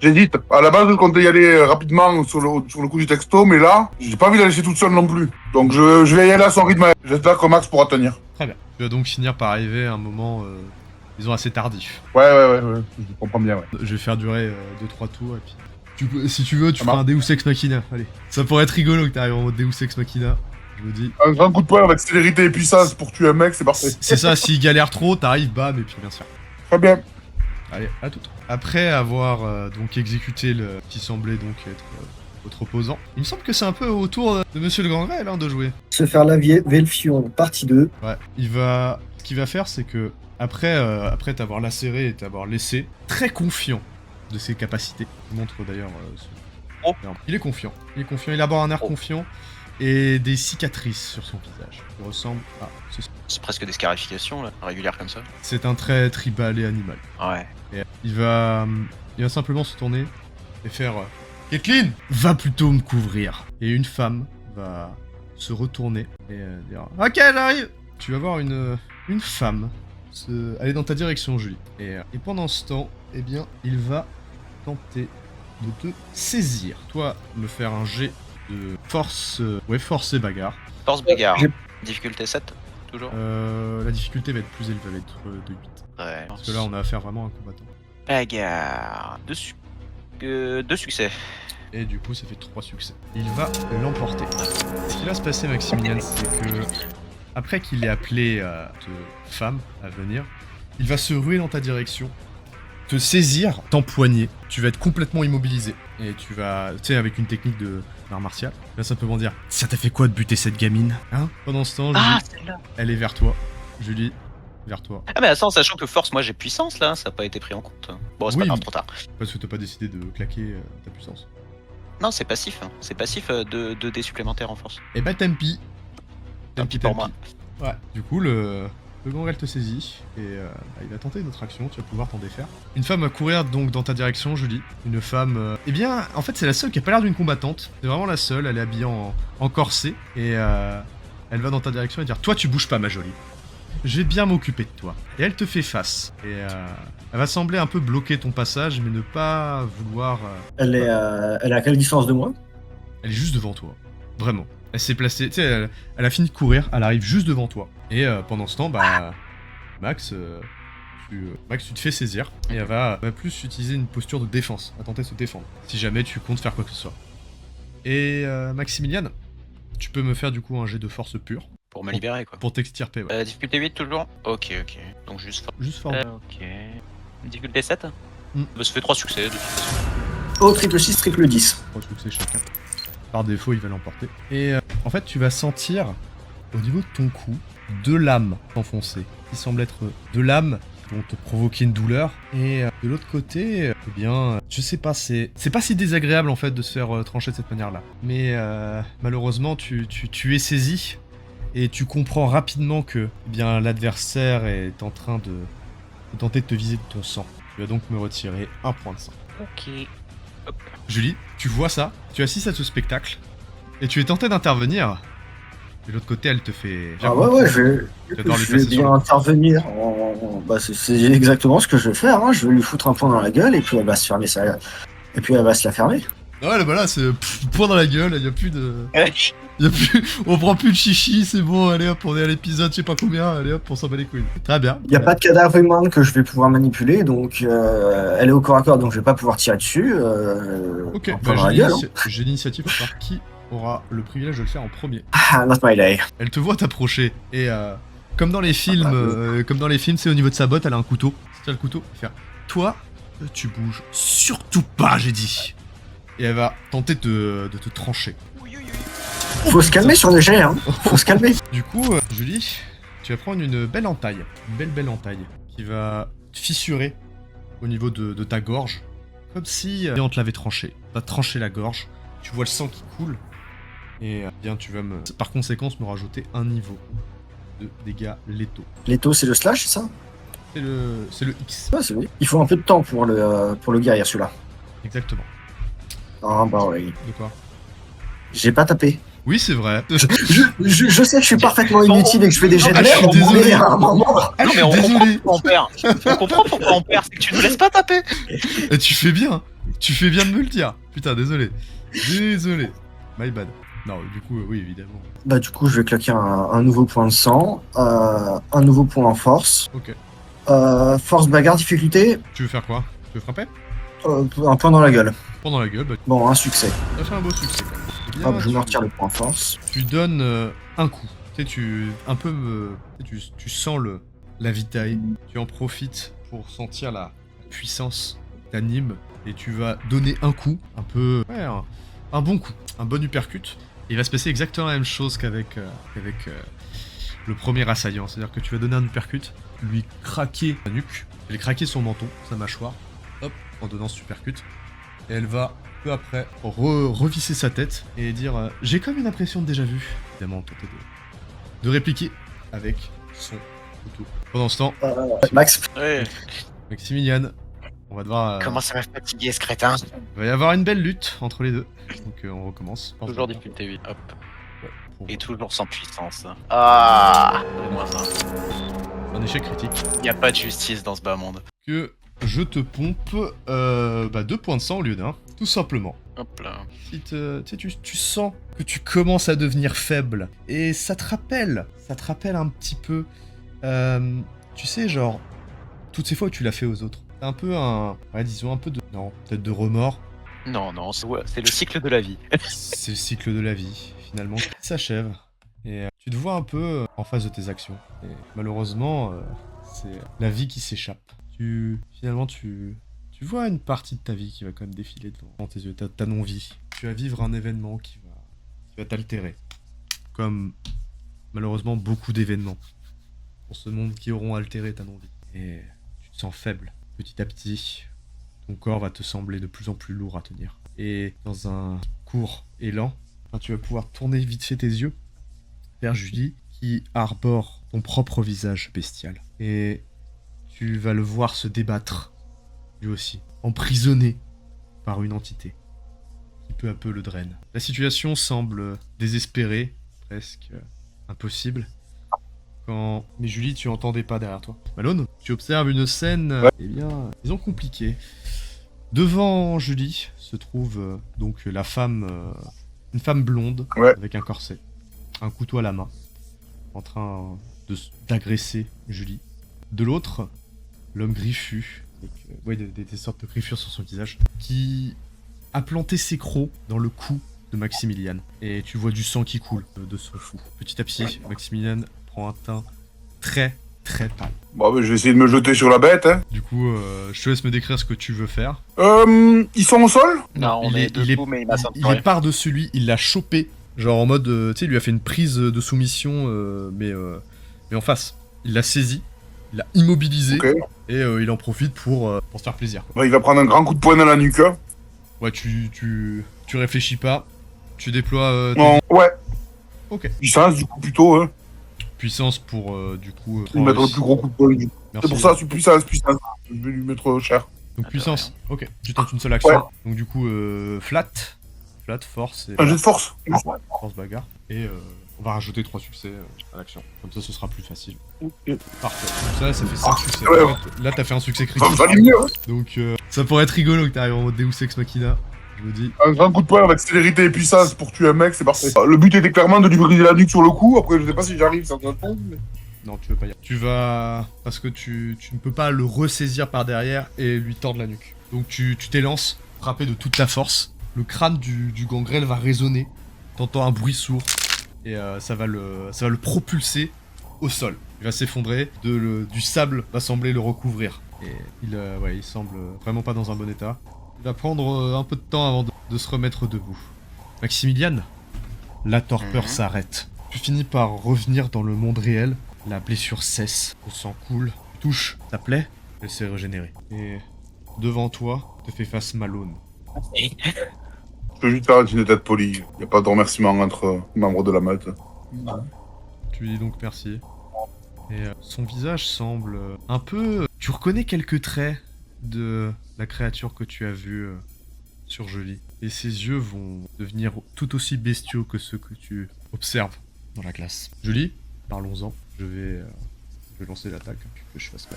J'hésite. À la base, je comptais y aller rapidement sur le coup du texto, mais là, j'ai pas envie de la laisser toute seule non plus. Donc je vais y aller à son rythme. J'espère que Max pourra tenir. Très bien. Tu vas donc finir par arriver à un moment, disons, assez tardif. Ouais. Je comprends bien, ouais. Je vais faire durer 2-3 tours et puis... si tu veux, tu Ça feras marche. un Deus Ex Machina. Allez. Ça pourrait être rigolo que t'arrives en mode Deus Ex Machina. Je me dis... Un grand coup de poing avec célérité et puissance pour tuer un mec, c'est parfait. C'est ça, s'il galère trop, t'arrives, bam, et puis bien sûr. Très bien. Allez, à tout. Après avoir donc exécuté le qui semblait donc être votre opposant. Il me semble que c'est un peu au tour de Monsieur le Grand Grêle de jouer. Se faire laver Velfion, partie 2. Ouais, ce qu'il va faire, c'est que après t'avoir lacéré et t'avoir laissé, très confiant de ses capacités. Je vous montre d'ailleurs. Il est confiant. Il aborde un air confiant et des cicatrices sur son visage. Il ressemble à ceci. C'est presque des scarifications, là, régulières comme ça. C'est un trait tribal et animal. Ouais. Et il va simplement se tourner et faire Kathleen, va plutôt me couvrir. Et une femme va se retourner et dire ok, j'arrive. Tu vas voir une femme aller dans ta direction, Julie. Et pendant ce temps, eh bien, il va tenter de te saisir. Toi, me faire un jet de force, force et bagarre. Force bagarre. Difficulté 7, toujours. La difficulté va être plus élevée, elle va être de 8. Ouais. Parce que là, on a affaire vraiment à un combattant. Bagarre. Deux succès. Et du coup, ça fait 3 succès. Il va l'emporter. Ce qui va se passer, Maximilian, c'est que après qu'il ait appelé cette femme à venir, il va se ruer dans ta direction, te saisir, t'empoigner. Tu vas être complètement immobilisé. Et tu vas, tu sais, avec une technique d'art martial, il va simplement dire « Ça t'a fait quoi de buter cette gamine ?» Hein? Pendant ce temps, Julie, celle-là. elle est vers toi. Julie, vers toi. Ah mais attends, sachant que force, moi j'ai puissance là, ça n'a pas été pris en compte. Bon, c'est Oui, pas grave, mais- trop tard. Parce que t'as pas décidé de claquer ta puissance. Non, c'est passif. Hein. C'est passif de 2 dés supplémentaires en force. Et bah tant pis. Tant pis pour moi. Ouais. Du coup, le grand Grêle te saisit et il va tenter une autre action, tu vas pouvoir t'en défaire. Une femme va courir donc dans ta direction, Julie. Une femme... Eh bien, en fait, c'est la seule qui a pas l'air d'une combattante. C'est vraiment la seule, elle est habillée en corset. Et elle va dans ta direction et dire « Toi, tu bouges pas, ma jolie. Je vais bien m'occuper de toi. » Et elle te fait face. Et elle va sembler un peu bloquer ton passage, mais ne pas vouloir... Elle est à quelle distance de moi? Elle est juste devant toi. Vraiment. Elle s'est placée, tu sais, elle a fini de courir, elle arrive juste devant toi. Et pendant ce temps, bah, Max, tu te fais saisir. Et elle va plus utiliser une posture de défense, à tenter de se défendre. Si jamais tu comptes faire quoi que ce soit. Et Maximilian, tu peux me faire du coup un jet de force pure. Pour me libérer quoi. Pour t'extirper, ouais. Difficulté 8 toujours. Ok. Donc juste force. Juste force. Ok. Difficulté 7 Hmm. Bah, ça fait 3 succès de toute façon. Oh, triple 6, triple 10. 3 succès chacun. Par défaut, il va l'emporter. Et en fait, tu vas sentir au niveau de ton cou 2 lames s'enfoncer. Qui semblent être 2 lames qui vont te provoquer une douleur. Et de l'autre côté, eh bien, je sais pas, c'est pas si désagréable en fait de se faire trancher de cette manière-là. Mais malheureusement, tu es saisi et tu comprends rapidement que eh bien l'adversaire est en train de tenter de te viser de ton sang. Tu vas donc me retirer 1 point de sang. Ok. Hop. Julie, tu vois ça, tu assistes à ce spectacle, et tu es tenté d'intervenir. De l'autre côté, elle te fait... Ah ouais, je J'adore les vais passer bien sur le- intervenir. Bah, c'est exactement ce que je vais faire. Hein. Je vais lui foutre un point dans la gueule et puis elle va se fermer ça. Et puis elle va se la fermer. Ouais, voilà, c'est point dans la gueule, il y a plus de... On prend plus de chichi, c'est bon, allez hop, on est à l'épisode, je sais pas combien, allez hop, on s'en bat les couilles. Très bien. Il n'y a pas de cadavre humain que je vais pouvoir manipuler, donc elle est au corps à corps, donc je vais pas pouvoir tirer dessus. Ok, un point bah, dans la gueule. Hein. j'ai l'initiative pour savoir qui aura le privilège de le faire en premier. Ah, not my day. Elle te voit t'approcher, et comme dans les films, c'est au niveau de sa botte, elle a un couteau. C'est le couteau, elle fait toi, tu bouges surtout pas, j'ai dit. Et elle va tenter de te trancher. Faut se calmer sur les jets, hein. Faut se calmer. Du coup, Julie, tu vas prendre une belle entaille. Une belle entaille. Qui va te fissurer au niveau de ta gorge. Comme si on te l'avait tranché. Va te trancher la gorge. Tu vois le sang qui coule. Et bien, tu vas par conséquence me rajouter un niveau de dégâts létaux. L'étau, c'est le slash, c'est ça? C'est le X. Ouais, c'est oui. Il faut un peu de temps pour le guérir, celui-là. Exactement. Ah bah oui. De quoi? J'ai pas tapé. Oui, c'est vrai. Je sais que je suis parfaitement inutile et que je fais des jets de Ah, je suis merde, désolé. mais à un moment... Ah non, mais on Désolé. comprend pourquoi on perd. On comprend pourquoi on perd, c'est que tu nous laisses pas taper. Et tu fais bien. Tu fais bien de me le dire. Putain, désolé. Désolé. My bad. Non, du coup, oui, évidemment. Bah du coup, je vais claquer un nouveau point de sang, un nouveau point en force. Ok. Force bagarre difficulté, Tu veux faire quoi? Tu veux frapper? un point dans la gueule. Pendant la gueule, bah, Bon, un succès. t'as fait un beau succès quand même. Eh bien, Hop, je me tu- retire le point en force. Tu donnes un coup. Tu sais, tu sens la vitaille. Tu en profites pour sentir la puissance t'anime et tu vas donner un coup, un peu, ouais, un bon coup, un bon uppercut. Et il va se passer exactement la même chose qu'avec le premier assaillant. C'est-à-dire que tu vas donner un uppercut, lui craquer la nuque, elle craquer son menton, sa mâchoire, hop, en donnant ce uppercut. Et elle va, peu après, revisser sa tête et dire j'ai comme une impression de déjà vu. Évidemment, tenter de répliquer avec son couteau. Pendant ce temps, Max, Ouais. Maximilian, on va devoir... Comment ça m'a fatigué ce crétin? il va y avoir une belle lutte entre les deux. Donc on recommence. Toujours difficulté 8. Hop. Pour Et toujours sans puissance. Ah, donne-moi ça. un échec critique. Y a pas de justice dans ce bas monde. Que je te pompe 2 points de sang au lieu d'un. Tout simplement. Hop là. Si tu sens que tu commences à devenir faible. Et ça te rappelle un petit peu... tu sais, genre, toutes ces fois où tu l'as fait aux autres. T'as un peu disons un peu de... Non, peut-être de remords. Non, non, c'est le cycle de la vie. C'est le cycle de la vie, finalement, qui s'achève. Et tu te vois un peu en face de tes actions. Et malheureusement, c'est la vie qui s'échappe. Finalement, tu vois une partie de ta vie qui va quand même défiler devant tes yeux. Ta non-vie. Tu vas vivre un événement qui va t'altérer. Comme, malheureusement, beaucoup d'événements dans ce monde qui auront altéré ta non-vie. Et tu te sens faible. Petit à petit, ton corps va te sembler de plus en plus lourd à tenir. Et dans un court élan, tu vas pouvoir tourner vite fait tes yeux vers Julie, qui arbore ton propre visage bestial. Et tu vas le voir se débattre, lui aussi, emprisonné par une entité qui peu à peu le draine. La situation semble désespérée, presque impossible. Mais Julie, tu entendais pas derrière toi. Malone, tu observes une scène, disons compliquée. Devant Julie se trouve donc une femme blonde avec un corset, un couteau à la main, en train d'agresser Julie. De l'autre, l'homme griffu, avec des sortes de griffures sur son visage, qui a planté ses crocs dans le cou de Maximilian. Et tu vois du sang qui coule de son cou. Petit à petit, Maximilian prend un teint très très pâle. Bon, je vais essayer de me jeter sur la bête, hein. Du coup, je te laisse me décrire ce que tu veux faire. Ils sont au sol? Non, on est debout, mais il m'a il est par-dessus lui, il l'a chopé. Genre en mode, tu sais, il lui a fait une prise de soumission, mais en face. Il l'a saisi, il l'a immobilisé, et il en profite pour se faire plaisir, quoi. Il va prendre un grand coup de poing dans la nuque, hein. Ouais, tu réfléchis pas, tu déploies... Non, ouais. Ok. Puissance, du coup, plutôt, hein. Puissance pour, du coup... Lui mettre le plus gros coup de poing. C'est pour ça, c'est puissance. Je vais lui mettre cher. Donc puissance, ok. Tu tentes une seule action. Ouais. Donc du coup, flat, force et... Un jet de force. Force bagarre. Et on va rajouter 3 succès à l'action. Comme ça, ce sera plus facile. Parfait. Donc ça fait 5 succès. Ouais. Là, t'as fait un succès critique. Ça va mieux, hein. Donc ça pourrait être rigolo que t'arrives en mode Deus Ex Machina. Je me dis... Un grand coup de poing avec célérité et puissance pour tuer un mec, c'est parfait. Le but était clairement de lui briser la nuque sur le coup. Après, je sais pas si j'arrive, ça doit être mais... Non, tu veux pas y aller. Tu vas... Parce que tu ne peux pas le ressaisir par derrière et lui tordre la nuque. Donc tu t'élances, frappé de toute ta force. Le crâne du gangrel va résonner. T'entends un bruit sourd. Et ça va le propulser au sol. Il va s'effondrer. Du sable va sembler le recouvrir. Et il semble vraiment pas dans un bon état. Il va prendre un peu de temps avant de se remettre debout. Maximilian, la torpeur s'arrête. Tu finis par revenir dans le monde réel. La blessure cesse, le sang coule. Tu touches ta plaie, elle s'est régénérée. Et devant toi, te fait face Malone. Je peux juste faire une tête polie. Y a pas de remerciement entre membres de la meute. Tu lui dis donc merci. Et son visage semble un peu... Tu reconnais quelques traits de la créature que tu as vue sur Julie. Et ses yeux vont devenir tout aussi bestiaux que ceux que tu observes dans la classe. Julie, parlons-en. Je vais lancer l'attaque. Que je fasse pas.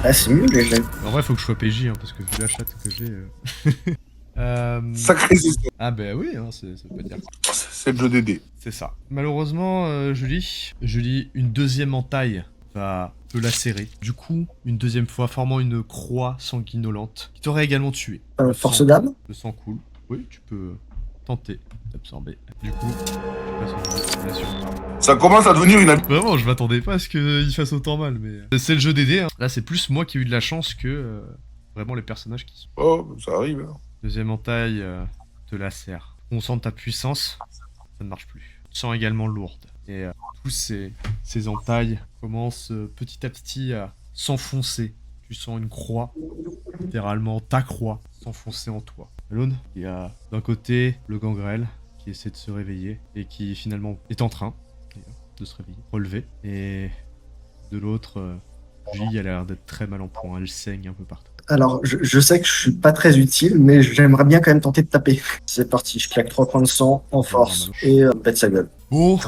Ah, c'est mieux les jeux. En vrai, faut que je sois PJ, hein, parce que vu la chatte que j'ai... Sacré c'est ça. Ah bah oui, hein, ça veut pas dire. C'est le jeu des dés. C'est ça. Malheureusement, Julie, une deuxième entaille va te lacérer. Du coup, une deuxième fois, formant une croix sanguinolente qui t'aurait également tué. Force d'âme. Le sang coule. Oui, tu peux tenter d'absorber. Du coup, je passe au jeu. Ça commence à devenir une Vraiment, je m'attendais pas à ce qu'il fasse autant mal, mais... C'est le jeu des dés, hein. Là, c'est plus moi qui ai eu de la chance que vraiment les personnages qui sont... Oh, ça arrive. Hein. Deuxième entaille te lacère. concentres ta puissance, ça ne marche plus. Tu te sens également lourde. Et tous ces entailles commencent petit à petit à s'enfoncer. Tu sens une croix, littéralement ta croix, s'enfoncer en toi. Malone, il y a d'un côté le gangrel qui essaie de se réveiller et qui finalement est en train de se réveiller, relever. Et de l'autre, Julie a l'air d'être très mal en point, elle saigne un peu partout. Alors, je sais que je suis pas très utile, mais j'aimerais bien quand même tenter de taper. C'est parti, je claque 3 points de sang en force et pète sa gueule. Bon,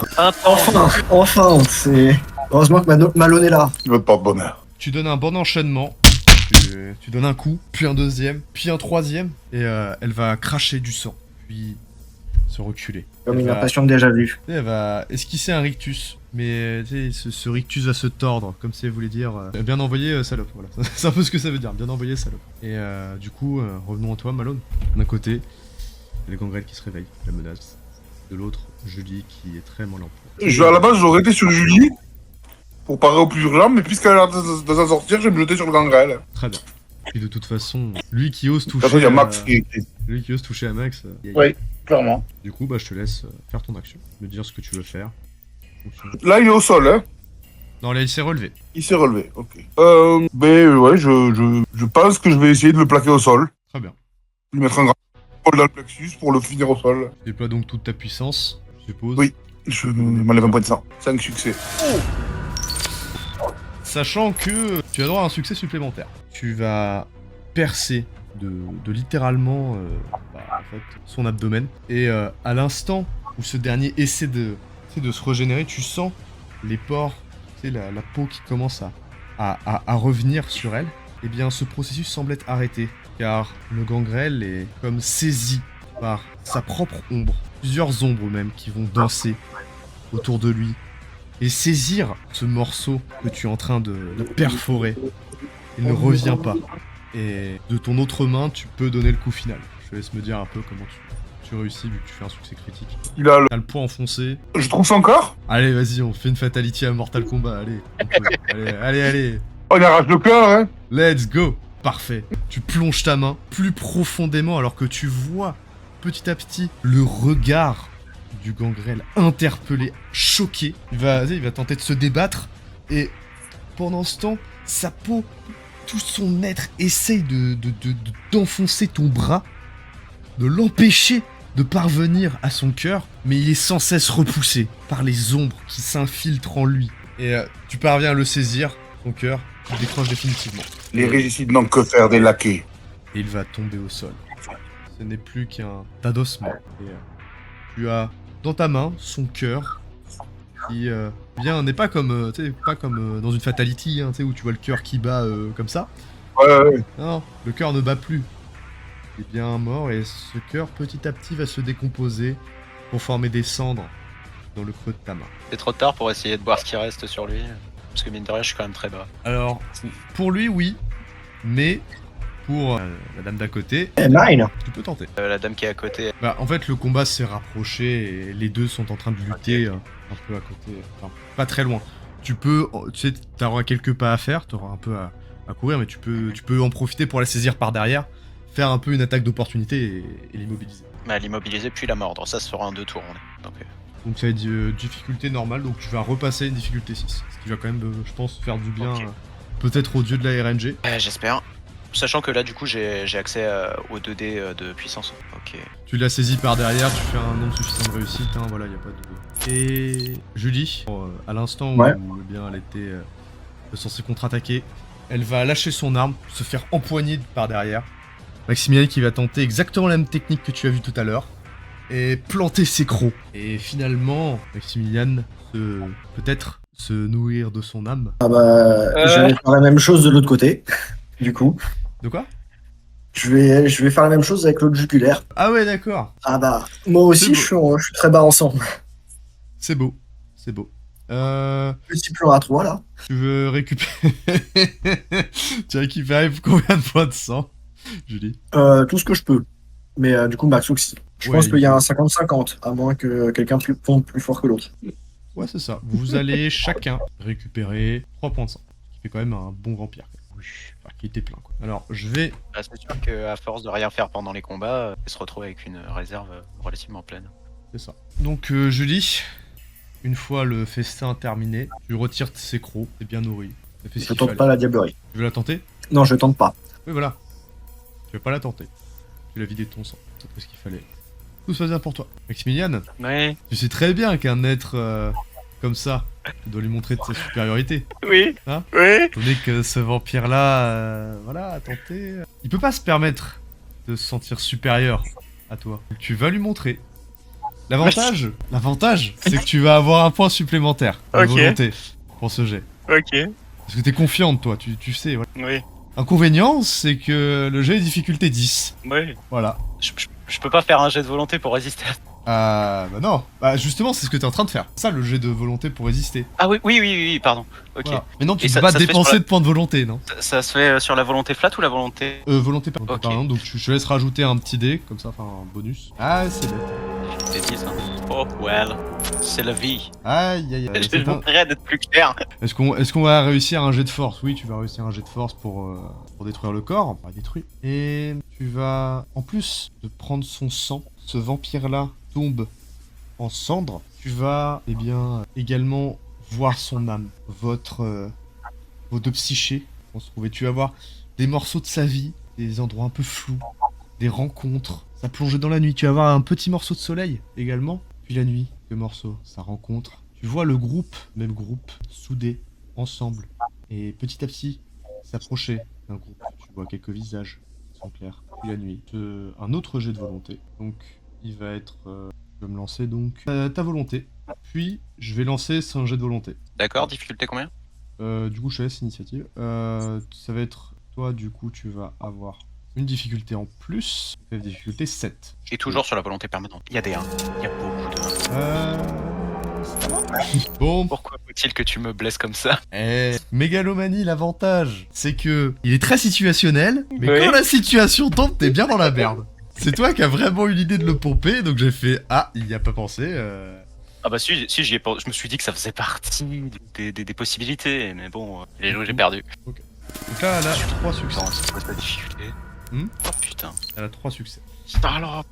Enfin, c'est... Heureusement que Malone est là. Tu veux pas de bonheur. tu donnes un bon enchaînement. Tu donnes un coup, puis un deuxième, puis un troisième, et elle va cracher du sang, puis se reculer. Comme Elle une va- impression déjà vue. Elle va esquisser un rictus, mais tu sais, ce rictus va se tordre, comme si elle voulait dire bien envoyé salope, voilà. C'est un peu ce que ça veut dire, bien envoyé salope. Et du coup, revenons à toi, Malone. D'un côté, les gangrels qui se réveillent, la menace. De l'autre, Julie qui est très mal en point. À la base, j'aurais été sur Julie pour parer au plus urgent, mais puisqu'elle a l'air de s'en sortir, je vais me jeter sur le gangrel. Très bien. Et de toute façon, lui qui ose De toute façon, toucher, il y a Max qui est... lui qui ose toucher à Max. Oui, clairement. Du coup, bah je te laisse faire ton action, me dire ce que tu veux faire. Là, il est au sol, hein. Non, là il s'est relevé. Il s'est relevé, ok. Ouais, je pense que je vais essayer de le plaquer au sol. Très bien. Lui mettre un grand coup dans le plexus pour le finir au sol. Tu déploies donc toute ta puissance, je suppose. Oui. Je m'enlève un point de sang. 5 succès. Sachant que tu as droit à un succès supplémentaire. Tu vas percer de littéralement en fait, son abdomen. Et à l'instant où ce dernier essaie de se régénérer, tu sens les pores, la peau qui commence à revenir sur elle. Eh bien, ce processus semble être arrêté, car le gangrel est comme saisi par sa propre ombre. Plusieurs ombres même qui vont danser autour de lui et saisir ce morceau que tu es en train de perforer. Il ne revient pas. Et de ton autre main, tu peux donner le coup final. Je te laisse me dire un peu comment tu réussis vu que tu fais un succès critique. Il a le... T'as le poing enfoncé. Je trouve son corps. Allez, vas-y, on fait une fatality à Mortal Kombat. Allez, on peut. Allez. Oh, il arrache le cœur, hein. Let's go. Parfait. Tu plonges ta main plus profondément alors que tu vois petit à petit le regard du gangrel interpellé, choqué. Il va tenter de se débattre et pendant ce temps, sa peau, tout son être essaye d'enfoncer ton bras, de l'empêcher de parvenir à son cœur, mais il est sans cesse repoussé par les ombres qui s'infiltrent en lui. Et tu parviens à le saisir, son cœur, il décroche définitivement. Les régicides n'ont que faire des laquais. Et il va tomber au sol. Ce n'est plus qu'un tas d'ossements. Et tu as dans ta main son cœur qui n'est pas comme dans une fatality hein, où tu vois le cœur qui bat comme ça. Ouais. Non, le cœur ne bat plus. Il est bien mort et ce cœur petit à petit va se décomposer pour former des cendres dans le creux de ta main. C'est trop tard pour essayer de voir ce qui reste sur lui. Parce que mine de rien, je suis quand même très bas. Alors, pour lui, oui, mais pour la dame d'à côté, Eh, mine. tu peux tenter. La dame qui est à côté, Bah, en fait, le combat s'est rapproché et les deux sont en train de lutter un peu à côté, enfin, pas très loin. Tu sais, t'auras quelques pas à faire, t'auras un peu à courir, mais tu peux en profiter pour la saisir par derrière, faire un peu une attaque d'opportunité et l'immobiliser. mais à l'immobiliser puis la mordre. Ça se fera en 2 tours. Donc ça va être difficulté normale, donc tu vas repasser une difficulté 6. Ce qui va quand même, je pense, faire du bien, Ok. peut-être aux dieux de la RNG. J'espère. Sachant que là, du coup, j'ai accès aux 2D de puissance. Ok. Tu l'as saisi par derrière, tu fais un nombre suffisant de réussite, hein, voilà, y a pas de... Et Julie, à l'instant Ouais. où eh bien, elle était censée contre-attaquer, elle va lâcher son arme, se faire empoigner par derrière. Maximilian qui va tenter exactement la même technique que tu as vu tout à l'heure, et planter ses crocs. Et finalement, Maximilian peut-être se nourrir de son âme. Ah bah, je vais faire la même chose de l'autre côté, du coup. De quoi? Je vais faire la même chose avec l'autre jugulaire. Ah ouais, d'accord. Ah bah, moi aussi, C'est je suis très bas en sang. C'est beau, c'est beau. Petit plan à 3, là. Tu veux récupérer... tu récupères combien de points de sang, Julie? Tout ce que je peux. Mais du coup, max aussi. Je Ouais, pense qu'il y a un 50-50, à moins que quelqu'un pompe plus fort que l'autre. Ouais, c'est ça. Vous allez chacun récupérer 3 points de sang. Ce qui fait quand même un bon vampire. Enfin, qui était plein, quoi. Alors, je vais... Bah, c'est sûr qu'à force de rien faire pendant les combats, elle se retrouve avec une réserve relativement pleine. C'est ça. Donc, Julie, une fois le festin terminé, tu retires ces crocs, t'es bien nourri. Ça fait ce Je qu'il tente fallait. pas la diablerie. Tu veux la tenter? Non, je tente pas. Oui, voilà. Tu veux pas la tenter. Tu l'as vidé de ton sang. C'est tout ce qu'il fallait. Tout se passe bien pour toi. Maximilian, Ouais. tu sais très bien qu'un être comme ça, tu dois lui montrer de sa supériorité. Oui. Hein Oui. Étant donné que ce vampire-là, voilà, a tenté... Il peut pas se permettre de se sentir supérieur à toi. Donc tu vas lui montrer. L'avantage, c'est que tu vas avoir un point supplémentaire de Ok. volonté pour ce jet. Ok. Parce que t'es confiante, toi, tu sais. Voilà. Oui. Inconvénient, c'est que le jet est difficulté 10. Oui. Voilà. Je peux pas faire un jet de volonté pour résister à... Bah non. Bah justement, c'est ce que t'es en train de faire. Ça, le jet de volonté pour résister. Ah oui, pardon. Ok. Voilà. Mais non, tu Et peux ça- pas ça se fait dépenser sur la- de points de volonté, non. Ça se fait sur la volonté flat ou la volonté... Volonté par Ok. exemple, donc je te laisse rajouter un petit dé, comme ça, enfin un bonus. Ah, c'est bête. C'est 10, hein. Oh, well. C'est la vie. Aïe, aïe, aïe. Je c'est vous un- prierai d'être plus clair. Est-ce qu'on va réussir un jet de force? Oui, tu vas réussir un jet de force pour détruire le corps. Enfin, détruire. Et tu vas, en plus de prendre son sang, ce vampire-là tombe en cendres. Tu vas, eh bien, également voir son âme. Vos deux psychés vont se trouver. Tu vas voir des morceaux de sa vie, des endroits un peu flous, des rencontres. Ça plonge dans la nuit. Tu vas voir un petit morceau de soleil également. Puis la nuit, deux morceaux, ça rencontre. Tu vois le groupe, même groupe, soudé, ensemble. Et petit à petit, s'approcher d'un groupe. Tu vois quelques visages qui sont clairs. Puis la nuit, un autre jet de volonté. Donc, il va être... je vais me lancer donc ta volonté. Puis, je vais lancer son jet de volonté. D'accord, difficulté combien? Du coup, je te laisse l'initiative. Ça va être... Toi, du coup, tu vas avoir une difficulté en plus. Difficulté 7. Et toujours sur la volonté permanente. Il y a des 1. Il y a beaucoup de 1. Ça va. Bon. Pourquoi faut-il que tu me blesses comme ça? Mégalomanie, l'avantage, c'est que il est très situationnel, mais Oui. quand la situation tombe, t'es bien dans la merde. C'est toi qui as vraiment eu l'idée de le pomper, donc j'ai fait ah, il y a pas pensé. Ah bah si j'y ai pensé. Je me suis dit que ça faisait partie des possibilités, mais bon, j'ai perdu. Donc là, elle a 3 succès. Attends, c'est quoi ta difficulté? Hmm Oh putain. Elle a 3 succès. Starlop.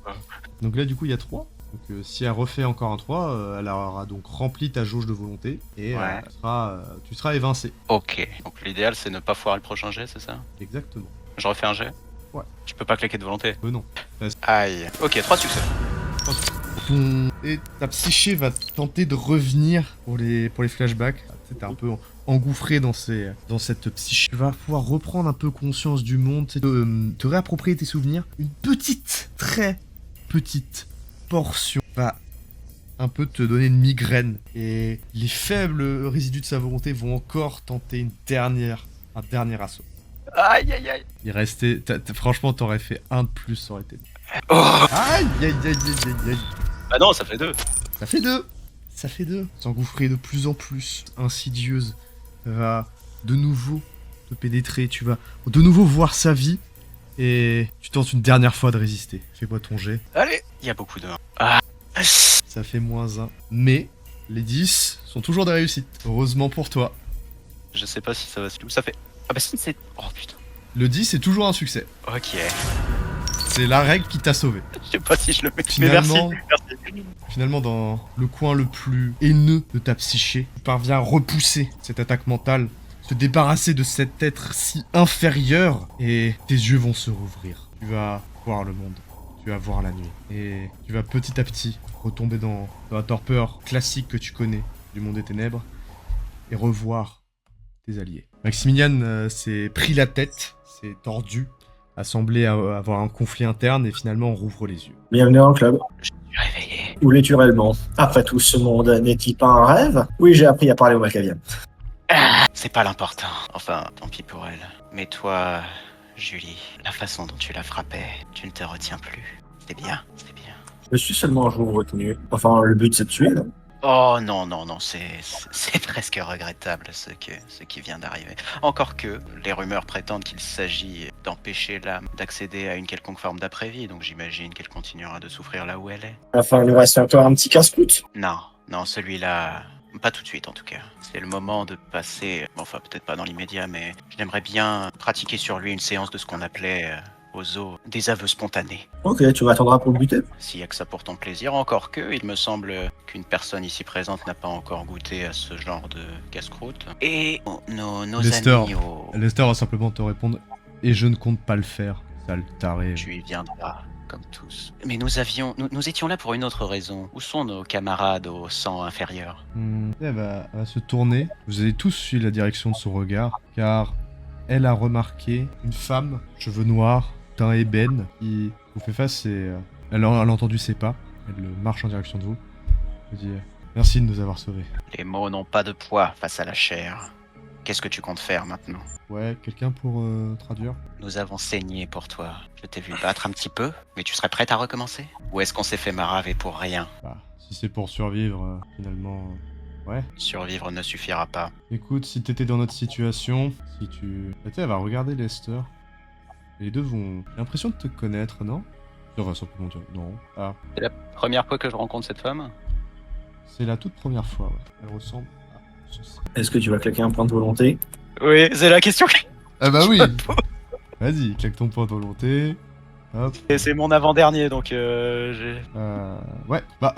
Donc là, du coup, il y a 3. Donc si elle refait encore un 3, elle aura donc rempli ta jauge de volonté et Ouais. tu seras évincé. Ok. Donc l'idéal c'est ne pas foirer le prochain jet, c'est ça? Exactement. Je refais un jet? Ouais. Tu peux pas claquer de volonté? Non. Aïe. Ok, 3 succès. Et ta psyché va tenter de revenir pour les flashbacks. Tu sais, t'es un peu engouffré dans cette psyché. Tu vas pouvoir reprendre un peu conscience du monde, tu sais, te réapproprier tes souvenirs. Une petite, très petite portion va un peu te donner une migraine. Et les faibles résidus de sa volonté vont encore tenter un dernier assaut. Aïe aïe aïe. Il restait... franchement, t'aurais fait un de plus, ça aurait été... Oh. Aïe, aïe, aïe, aïe, aïe, aïe. Bah non, ça fait 2. Ça fait 2. Ça fait 2. S'engouffrer de plus en plus. Insidieuse va de nouveau te pénétrer. Tu vas de nouveau voir sa vie. Et tu tentes une dernière fois de résister. Fais-moi ton jet. Allez. Il y a beaucoup de 1. Ah. Ça fait -1. Mais les 10 sont toujours des réussites. Heureusement pour toi. Je sais pas si ça va se... Ça fait... Ah bah si c'est... Oh putain. Le 10 est toujours un succès. Ok. C'est la règle qui t'a sauvé. Je sais pas si je le mets. Finalement- Mais merci. Finalement, dans le coin le plus haineux de ta psyché, tu parviens à repousser cette attaque mentale, se débarrasser de cet être si inférieur, et tes yeux vont se rouvrir. Tu vas voir le monde, tu vas voir la nuit, et tu vas petit à petit retomber dans la torpeur classique que tu connais du monde des ténèbres, et revoir tes alliés. Maximilian s'est pris la tête, s'est tordu, a semblé avoir un conflit interne, et finalement on rouvre les yeux. Bienvenue dans le club. Je suis réveillé. Où l'es-tu réellement? Après tout, ce monde n'est-il pas un rêve? Oui, j'ai appris à parler au Malkavian. Ah, c'est pas l'important. Enfin, tant pis pour elle. Mais toi, Julie, la façon dont tu la frappais, tu ne te retiens plus. C'est bien, c'est bien. Je suis seulement un jour retenu. Enfin, le but c'est de tuer, là. Oh non, non, non, c'est presque regrettable ce qui vient d'arriver. Encore que les rumeurs prétendent qu'il s'agit d'empêcher l'âme d'accéder à une quelconque forme d'après-vie, donc j'imagine qu'elle continuera de souffrir là où elle est. Enfin, il nous reste encore un petit casse-croûte. Non, non, celui-là, Pas tout de suite en tout cas. C'est le moment de passer, enfin peut-être pas dans l'immédiat, mais j'aimerais bien pratiquer sur lui une séance de ce qu'on appelait aux os des aveux spontanés. Ok, tu m'attendras pour le buter. S'il y a que ça pour ton plaisir, encore que, il me semble qu'une personne ici présente n'a pas encore goûté à ce genre de casse-croûte. Et nos Lester. amis au... Lester va simplement te répondre « Et je ne compte pas le faire, sale taré. » Tu y viendras, comme tous. Mais nous étions là pour une autre raison. Où sont nos camarades au sang inférieur? Elle va se tourner. Vous avez tous suivi la direction de son regard, car elle a remarqué une femme, cheveux noirs, teint ébène, qui vous fait face et elle a entendu ses pas. Elle marche en direction de vous. Elle dit merci de nous avoir sauvés. Les mots n'ont pas de poids face à la chair. Qu'est-ce que tu comptes faire maintenant? Ouais, quelqu'un pour traduire? Nous avons saigné pour toi. Je t'ai vu battre un petit peu, mais tu serais prête à recommencer? Ou est-ce qu'on s'est fait maraver pour rien? Bah, si c'est pour survivre, finalement... ouais. Survivre ne suffira pas. Écoute, si t'étais dans notre situation, si tu... Tu sais, elle va regarder Lester. Les deux vont... J'ai l'impression de te connaître, non? Elle va simplement dire non. Ah, C'est la première fois que je rencontre cette femme? c'est la toute première fois, ouais. Elle ressemble à ceci. Est-ce que tu vas claquer un point de volonté? Oui, c'est la question que Ah bah oui. je me pose. Vas-y, claque ton point de volonté. Hop. Et c'est mon avant-dernier, donc Ouais, bah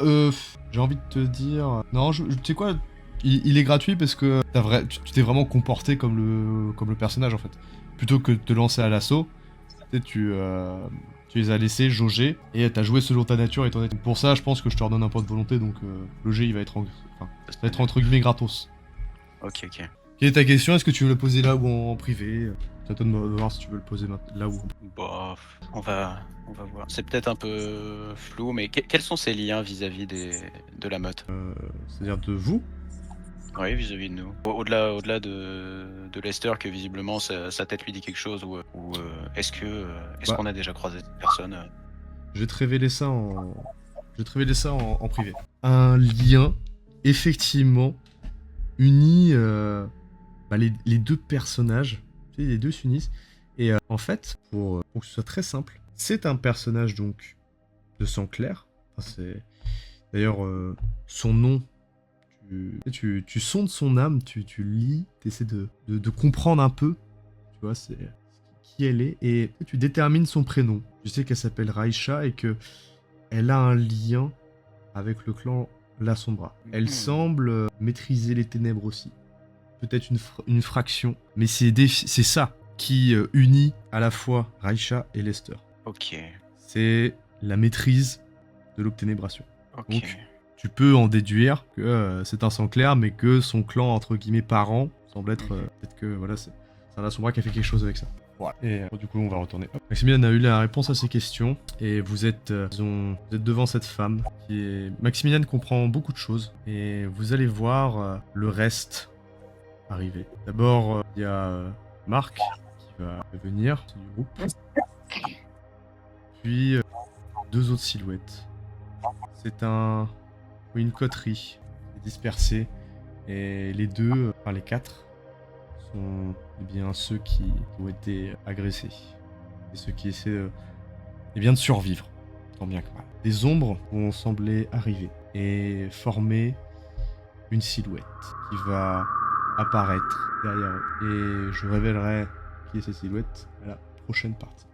j'ai envie de te dire... Non, tu sais quoi, il est gratuit parce que tu t'es vraiment comporté comme le personnage en fait. Plutôt que de te lancer à l'assaut, tu les as laissés jauger et t'as joué selon ta nature et ton état. Pour ça, je pense que je te redonne un point de volonté, donc le jet il va être, ça va être entre guillemets gratos. Ok. Quelle est ta question? Est-ce que tu veux la poser là ou en privé? C'est à toi de voir si tu veux le poser là ou... Bon, on va voir. C'est peut-être un peu flou, mais quels sont ces liens vis-à-vis de la meute? C'est-à-dire de vous? Oui, vis-à-vis de nous. Au-delà de Lester, que visiblement sa tête lui dit quelque chose, ou est-ce qu'on a déjà croisé cette personne? Je vais te révéler ça en privé. Un lien, effectivement, unit les deux personnages. Tu sais, les deux s'unissent. Et en fait, pour que ce soit très simple, c'est un personnage donc de sang clair. Enfin, c'est d'ailleurs son nom. Tu sondes son âme, tu lis, tu essaies de comprendre un peu. Tu vois, c'est qui elle est. Et tu détermines son prénom. Tu sais qu'elle s'appelle Raisha et que elle a un lien avec le clan La Sombra. Elle semble maîtriser les ténèbres aussi. Peut-être une fraction. Mais c'est ça qui unit à la fois Raisha et Lester. Ok. C'est la maîtrise de l'obténébration. Ok. Donc, tu peux en déduire que c'est un sang clair, mais que son clan, entre guillemets, parent, semble être... peut-être que, voilà, c'est un La Sombra qui a fait quelque chose avec ça. Voilà. Et du coup, on va retourner. Hop. Maximilian a eu la réponse à ses questions, et vous êtes devant cette femme, qui est... Maximilian comprend beaucoup de choses, et vous allez voir le reste arriver. D'abord, il y a Marc, qui va venir du groupe. Puis, deux autres silhouettes. C'est une coterie dispersée, et les deux, enfin les quatre, sont bien ceux qui ont été agressés, et ceux qui essaient de survivre, tant bien que mal. Des ombres vont sembler arriver, et former une silhouette qui va apparaître derrière eux. Et je révélerai qui est cette silhouette à la prochaine partie.